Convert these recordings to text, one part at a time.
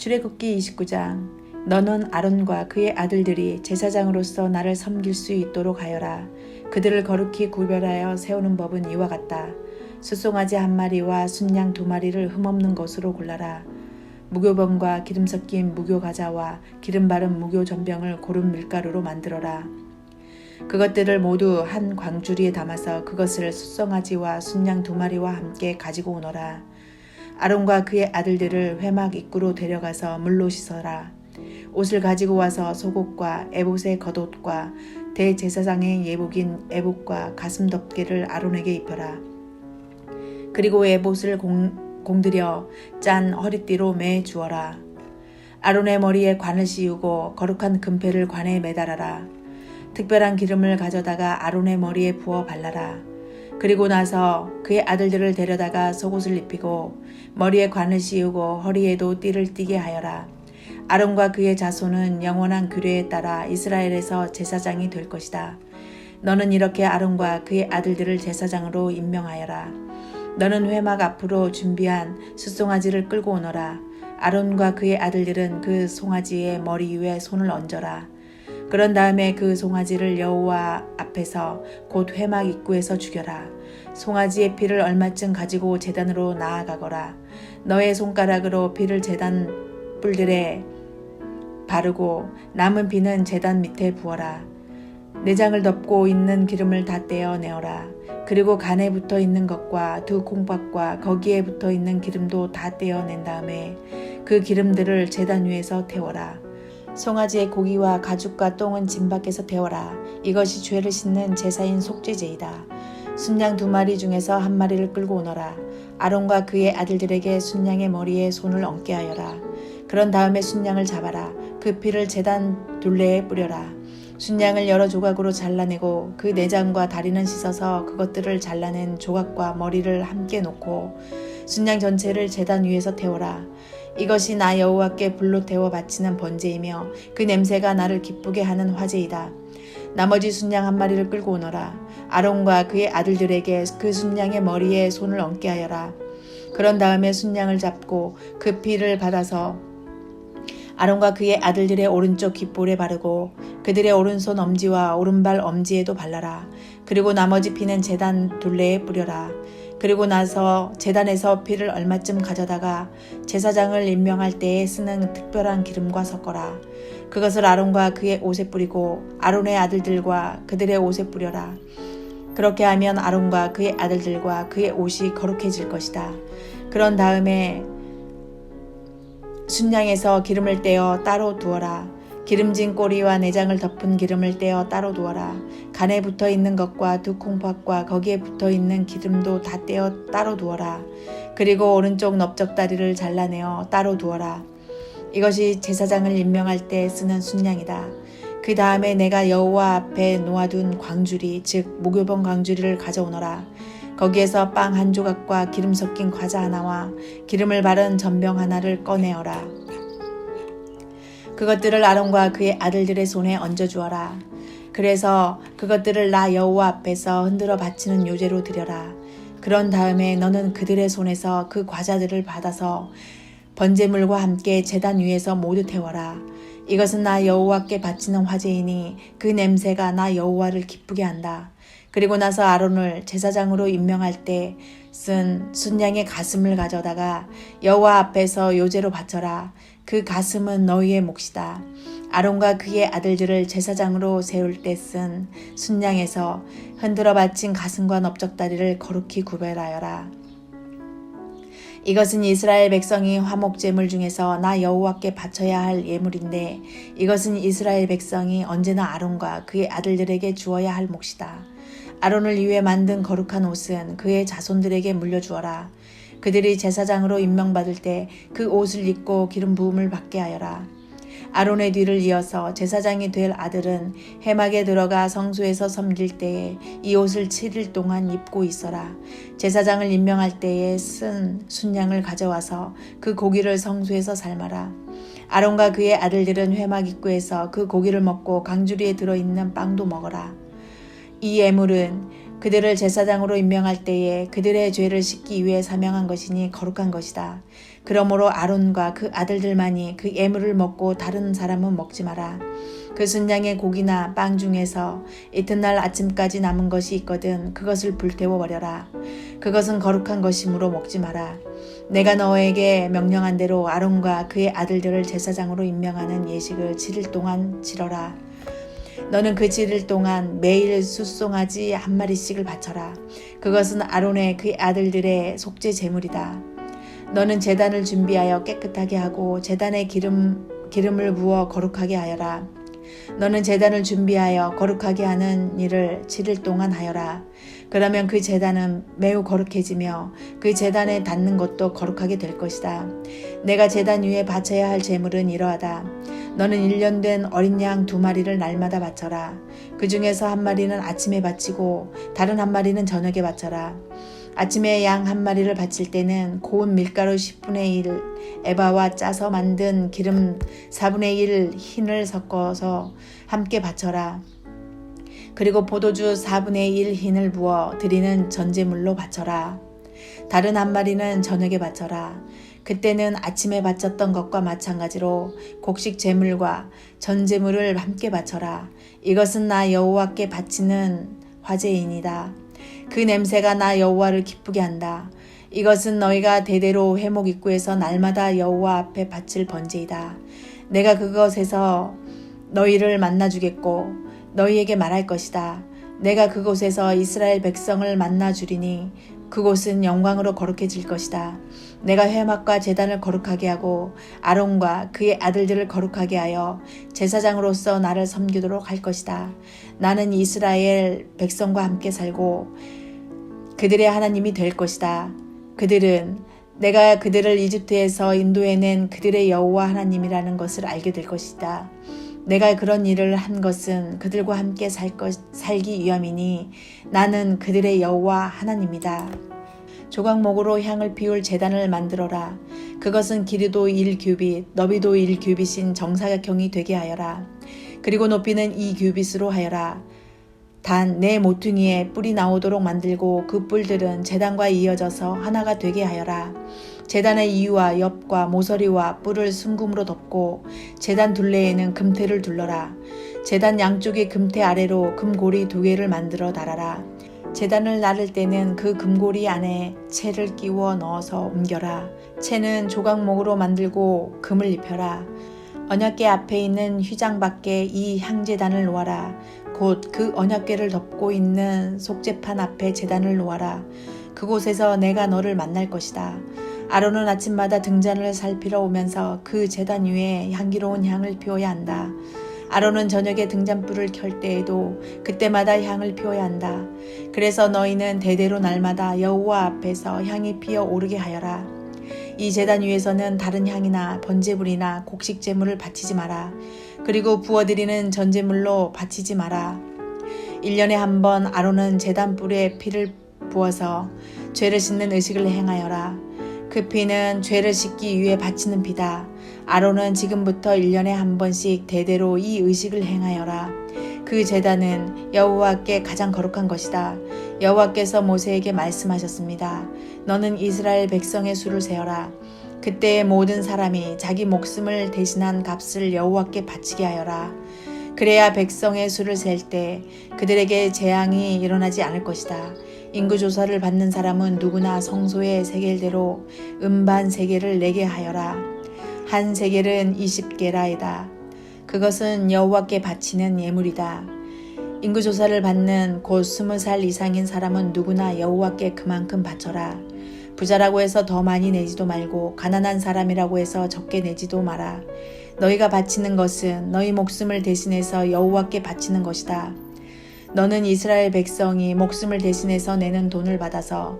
출애굽기 29장. 너는 아론과 그의 아들들이 제사장으로서 나를 섬길 수 있도록 하여라. 그들을 거룩히 구별하여 세우는 법은 이와 같다. 숫송아지 1마리와 순양 2마리를 흠없는 것으로 골라라. 무교병과 기름 섞인 무교과자와 기름 바른 무교전병을 고른 밀가루로 만들어라. 그것들을 모두 한 광주리에 담아서 그것을 숫송아지와 순양 2마리와 함께 가지고 오너라. 아론과 그의 아들들을 회막 입구로 데려가서 물로 씻어라. 옷을 가지고 와서 속옷과 에봇의 겉옷과 대제사장의 예복인 에봇과 가슴 덮개를 아론에게 입혀라. 그리고 에봇을 공들여 짠 허리띠로 매 주어라. 아론의 머리에 관을 씌우고 거룩한 금패를 관에 매달아라. 특별한 기름을 가져다가 아론의 머리에 부어 발라라. 그리고 나서 그의 아들들을 데려다가 속옷을 입히고 머리에 관을 씌우고 허리에도 띠를 띠게 하여라. 아론과 그의 자손은 영원한 규례에 따라 이스라엘에서 제사장이 될 것이다. 너는 이렇게 아론과 그의 아들들을 제사장으로 임명하여라. 너는 회막 앞으로 준비한 숫송아지를 끌고 오너라. 아론과 그의 아들들은 그 송아지의 머리 위에 손을 얹어라. 그런 다음에 그 송아지를 여호와 앞에서 곧 회막 입구에서 죽여라. 송아지의 피를 얼마쯤 가지고 제단으로 나아가거라. 너의 손가락으로 피를 제단 뿔들에 바르고 남은 피는 제단 밑에 부어라. 내장을 덮고 있는 기름을 다 떼어내어라. 그리고 간에 붙어 있는 것과 두 콩밥과 거기에 붙어 있는 기름도 다 떼어낸 다음에 그 기름들을 제단 위에서 태워라. 송아지의 고기와 가죽과 똥은 진 밖에서 태워라. 이것이 죄를 씻는 제사인 속죄제이다. 순양 2마리 중에서 1마리를 끌고 오너라. 아론과 그의 아들들에게 순양의 머리에 손을 얹게 하여라. 그런 다음에 순양을 잡아라. 그 피를 제단 둘레에 뿌려라. 순양을 여러 조각으로 잘라내고 그 내장과 다리는 씻어서 그것들을 잘라낸 조각과 머리를 함께 놓고 순양 전체를 제단 위에서 태워라. 이것이 나 여호와께 불로 태워 바치는 번제이며 그 냄새가 나를 기쁘게 하는 화제이다. 나머지 순양 1마리를 끌고 오너라. 아론과 그의 아들들에게 그 순양의 머리에 손을 얹게 하여라. 그런 다음에 순양을 잡고 그 피를 받아서 아론과 그의 아들들의 오른쪽 귓볼에 바르고 그들의 오른손 엄지와 오른발 엄지에도 발라라. 그리고 나머지 피는 제단 둘레에 뿌려라. 그리고 나서 제단에서 피를 얼마쯤 가져다가 제사장을 임명할 때에 쓰는 특별한 기름과 섞어라. 그것을 아론과 그의 옷에 뿌리고 아론의 아들들과 그들의 옷에 뿌려라. 그렇게 하면 아론과 그의 아들들과 그의 옷이 거룩해질 것이다. 그런 다음에 순양에서 기름을 떼어 따로 두어라. 기름진 꼬리와 내장을 덮은 기름을 떼어 따로 두어라. 간에 붙어 있는 것과 두 콩팥과 거기에 붙어 있는 기름도 다 떼어 따로 두어라. 그리고 오른쪽 넓적다리를 잘라내어 따로 두어라. 이것이 제사장을 임명할 때 쓰는 순양이다. 그 다음에 내가 여호와 앞에 놓아둔 광주리 즉 무교병 광주리를 가져오너라. 거기에서 빵 1조각과 기름 섞인 과자 하나와 기름을 바른 전병 하나를 꺼내어라. 그것들을 아론과 그의 아들들의 손에 얹어주어라. 그래서 그것들을 나 여호와 앞에서 흔들어 바치는 요제로 드려라. 그런 다음에 너는 그들의 손에서 그 과자들을 받아서 번제물과 함께 제단 위에서 모두 태워라. 이것은 나 여호와께 바치는 화제이니 그 냄새가 나 여호와를 기쁘게 한다. 그리고 나서 아론을 제사장으로 임명할 때 쓴 순양의 가슴을 가져다가 여호와 앞에서 요제로 바쳐라. 그 가슴은 너희의 몫이다. 아론과 그의 아들들을 제사장으로 세울 때 쓴 순양에서 흔들어 바친 가슴과 넓적다리를 거룩히 구별하여라. 이것은 이스라엘 백성이 화목제물 중에서 나 여호와께 바쳐야 할 예물인데 이것은 이스라엘 백성이 언제나 아론과 그의 아들들에게 주어야 할 몫이다. 아론을 위해 만든 거룩한 옷은 그의 자손들에게 물려주어라. 그들이 제사장으로 임명받을 때 그 옷을 입고 기름 부음을 받게 하여라. 아론의 뒤를 이어서 제사장이 될 아들은 회막에 들어가 성소에서 섬길 때에 이 옷을 7일 동안 입고 있어라. 제사장을 임명할 때에 쓴 순양을 가져와서 그 고기를 성소에서 삶아라. 아론과 그의 아들들은 회막 입구에서 그 고기를 먹고 강주리에 들어있는 빵도 먹어라. 이 예물은 그들을 제사장으로 임명할 때에 그들의 죄를 씻기 위해 사명한 것이니 거룩한 것이다. 그러므로 아론과 그 아들들만이 그 예물을 먹고 다른 사람은 먹지 마라. 그 순양의 고기나 빵 중에서 이튿날 아침까지 남은 것이 있거든 그것을 불태워 버려라. 그것은 거룩한 것이므로 먹지 마라. 내가 너에게 명령한 대로 아론과 그의 아들들을 제사장으로 임명하는 예식을 7일 동안 치러라. 너는 그 7일 동안 매일 숫송아지 한 마리씩을 바쳐라. 그것은 아론의 그의 아들들의 속죄 제물이다. 너는 제단을 준비하여 깨끗하게 하고 제단에 기름을 부어 거룩하게 하여라. 너는 제단을 준비하여 거룩하게 하는 일을 7일 동안 하여라. 그러면 그 제단은 매우 거룩해지며 그 제단에 닿는 것도 거룩하게 될 것이다. 내가 제단 위에 바쳐야 할 제물은 이러하다. 너는 1년 된 어린 양 2마리를 날마다 바쳐라. 그 중에서 한 마리는 아침에 바치고 다른 한 마리는 저녁에 바쳐라. 아침에 양 한 마리를 바칠 때는 고운 밀가루 10분의 1 에바와 짜서 만든 기름 4분의 1 흰을 섞어서 함께 바쳐라. 그리고 포도주 4분의 1 흰을 부어 드리는 전제물로 바쳐라. 다른 한 마리는 저녁에 바쳐라. 그때는 아침에 바쳤던 것과 마찬가지로 곡식 제물과 전제물을 함께 바쳐라. 이것은 나 여호와께 바치는 화제이니이다. 그 냄새가 나 여호와를 기쁘게 한다. 이것은 너희가 대대로 회목 입구에서 날마다 여호와 앞에 바칠 번제이다. 내가 그것에서 너희를 만나주겠고 너희에게 말할 것이다. 내가 그곳에서 이스라엘 백성을 만나주리니 그곳은 영광으로 거룩해질 것이다. 내가 회막과 제단을 거룩하게 하고 아론과 그의 아들들을 거룩하게 하여 제사장으로서 나를 섬기도록 할 것이다. 나는 이스라엘 백성과 함께 살고 그들의 하나님이 될 것이다. 그들은 내가 그들을 이집트에서 인도해낸 그들의 여호와 하나님이라는 것을 알게 될 것이다. 내가 그런 일을 한 것은 그들과 함께 살기 위함이니 나는 그들의 여호와 하나님이다. 조각목으로 향을 피울 제단을 만들어라. 그것은 길이도 1규빗, 너비도 1규빗인 정사각형이 되게 하여라. 그리고 높이는 2규빗으로 하여라. 단 내 모퉁이에 뿔이 나오도록 만들고 그 뿔들은 제단과 이어져서 하나가 되게 하여라. 제단의 이유와 옆과 모서리와 뿔을 순금으로 덮고 제단 둘레에는 금테를 둘러라. 제단 양쪽의 금테 아래로 금고리 2개를 만들어 달아라. 제단을 나를 때는 그 금고리 안에 채를 끼워 넣어서 옮겨라. 채는 조각목으로 만들고 금을 입혀라. 언약궤 앞에 있는 휘장 밖에 이 향제단을 놓아라. 곧 그 언약궤를 덮고 있는 속죄판 앞에 제단을 놓아라. 그곳에서 내가 너를 만날 것이다. 아론은 아침마다 등잔을 살피러 오면서 그 제단 위에 향기로운 향을 피워야 한다. 아론은 저녁에 등잔불을 켤 때에도 그때마다 향을 피워야 한다. 그래서 너희는 대대로 날마다 여호와 앞에서 향이 피어 오르게 하여라. 이 제단 위에서는 다른 향이나 번제물이나 곡식 제물을 바치지 마라. 그리고 부어드리는 전제물로 바치지 마라. 1년에 한 번 아론은 제단 뿔에 피를 부어서 죄를 씻는 의식을 행하여라. 그 피는 죄를 씻기 위해 바치는 피다. 아론은 지금부터 1년에 한 번씩 대대로 이 의식을 행하여라. 그 제단은 여호와께 가장 거룩한 것이다. 여호와께서 모세에게 말씀하셨습니다. 너는 이스라엘 백성의 수를 세어라. 그때의 모든 사람이 자기 목숨을 대신한 값을 여호와께 바치게 하여라. 그래야 백성의 수를 셀 때 그들에게 재앙이 일어나지 않을 것이다. 인구조사를 받는 사람은 누구나 성소의 세겔대로 음반 3개를 내게 하여라. 한 세겔은 20게라이다. 그것은 여호와께 바치는 예물이다. 인구조사를 받는 곧 20살 이상인 사람은 누구나 여호와께 그만큼 바쳐라. 부자라고 해서 더 많이 내지도 말고 가난한 사람이라고 해서 적게 내지도 마라. 너희가 바치는 것은 너희 목숨을 대신해서 여호와께 바치는 것이다. 너는 이스라엘 백성이 목숨을 대신해서 내는 돈을 받아서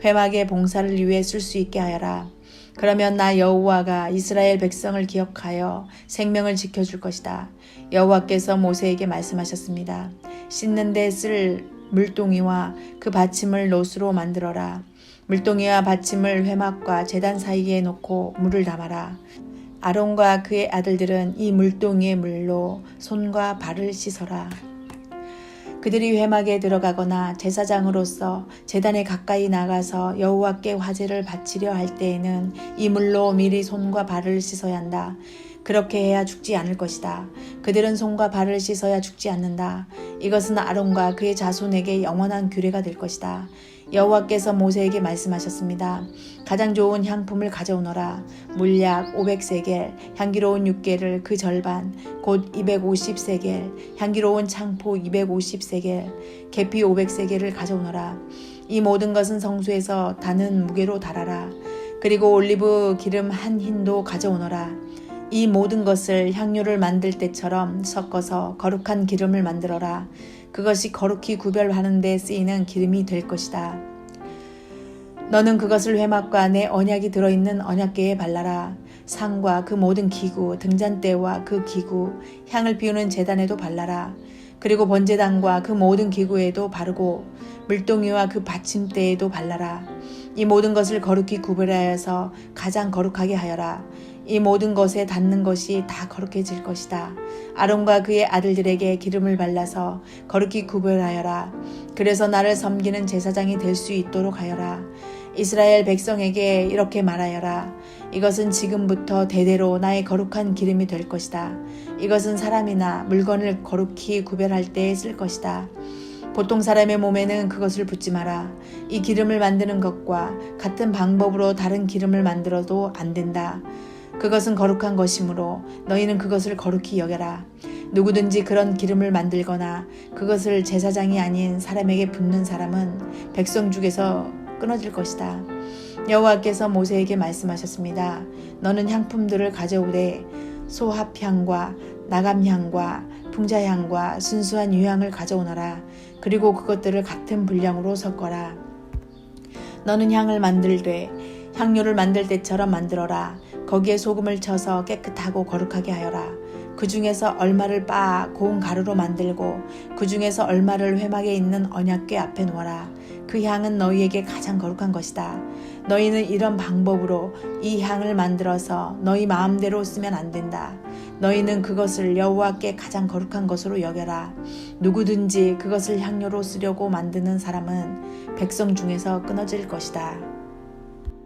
회막의 봉사를 위해 쓸 수 있게 하여라. 그러면 나 여호와가 이스라엘 백성을 기억하여 생명을 지켜줄 것이다. 여호와께서 모세에게 말씀하셨습니다. 씻는 데 쓸 물동이와 그 받침을 놋으로 만들어라. 물동이와 받침을 회막과 제단 사이에 놓고 물을 담아라. 아론과 그의 아들들은 이 물동이의 물로 손과 발을 씻어라. 그들이 회막에 들어가거나 제사장으로서 제단에 가까이 나가서 여호와께 화제를 바치려 할 때에는 이 물로 미리 손과 발을 씻어야 한다. 그렇게 해야 죽지 않을 것이다. 그들은 손과 발을 씻어야 죽지 않는다. 이것은 아론과 그의 자손에게 영원한 규례가 될 것이다. 여호와께서 모세에게 말씀하셨습니다. 가장 좋은 향품을 가져오너라. 물약 500세겔, 향기로운 육개를 그 절반, 곧 250세겔, 향기로운 창포 250세겔, 계피 500세겔을 가져오너라. 이 모든 것은 성소에서 다는 무게로 달아라. 그리고 올리브 기름 한 흰도 가져오너라. 이 모든 것을 향료를 만들 때처럼 섞어서 거룩한 기름을 만들어라. 그것이 거룩히 구별하는 데 쓰이는 기름이 될 것이다. 너는 그것을 회막과 내 언약이 들어있는 언약궤에 발라라. 상과 그 모든 기구, 등잔대와 그 기구, 향을 피우는 제단에도 발라라. 그리고 번제단과 그 모든 기구에도 바르고 물동이와 그 받침대에도 발라라. 이 모든 것을 거룩히 구별하여서 가장 거룩하게 하여라. 이 모든 것에 닿는 것이 다 거룩해질 것이다. 아론과 그의 아들들에게 기름을 발라서 거룩히 구별하여라. 그래서 나를 섬기는 제사장이 될 수 있도록 하여라. 이스라엘 백성에게 이렇게 말하여라. 이것은 지금부터 대대로 나의 거룩한 기름이 될 것이다. 이것은 사람이나 물건을 거룩히 구별할 때에 쓸 것이다. 보통 사람의 몸에는 그것을 붓지 마라. 이 기름을 만드는 것과 같은 방법으로 다른 기름을 만들어도 안 된다. 그것은 거룩한 것이므로 너희는 그것을 거룩히 여겨라. 누구든지 그런 기름을 만들거나 그것을 제사장이 아닌 사람에게 붓는 사람은 백성 중에서 끊어질 것이다. 여호와께서 모세에게 말씀하셨습니다. 너는 향품들을 가져오되 소합향과 나감향과 풍자향과 순수한 유향을 가져오너라. 그리고 그것들을 같은 분량으로 섞어라. 너는 향을 만들되 향료를 만들 때처럼 만들어라. 거기에 소금을 쳐서 깨끗하고 거룩하게 하여라. 그 중에서 얼마를 빻아 고운 가루로 만들고 그 중에서 얼마를 회막에 있는 언약궤 앞에 놓아라. 그 향은 너희에게 가장 거룩한 것이다. 너희는 이런 방법으로 이 향을 만들어서 너희 마음대로 쓰면 안 된다. 너희는 그것을 여호와께 가장 거룩한 것으로 여겨라. 누구든지 그것을 향료로 쓰려고 만드는 사람은 백성 중에서 끊어질 것이다.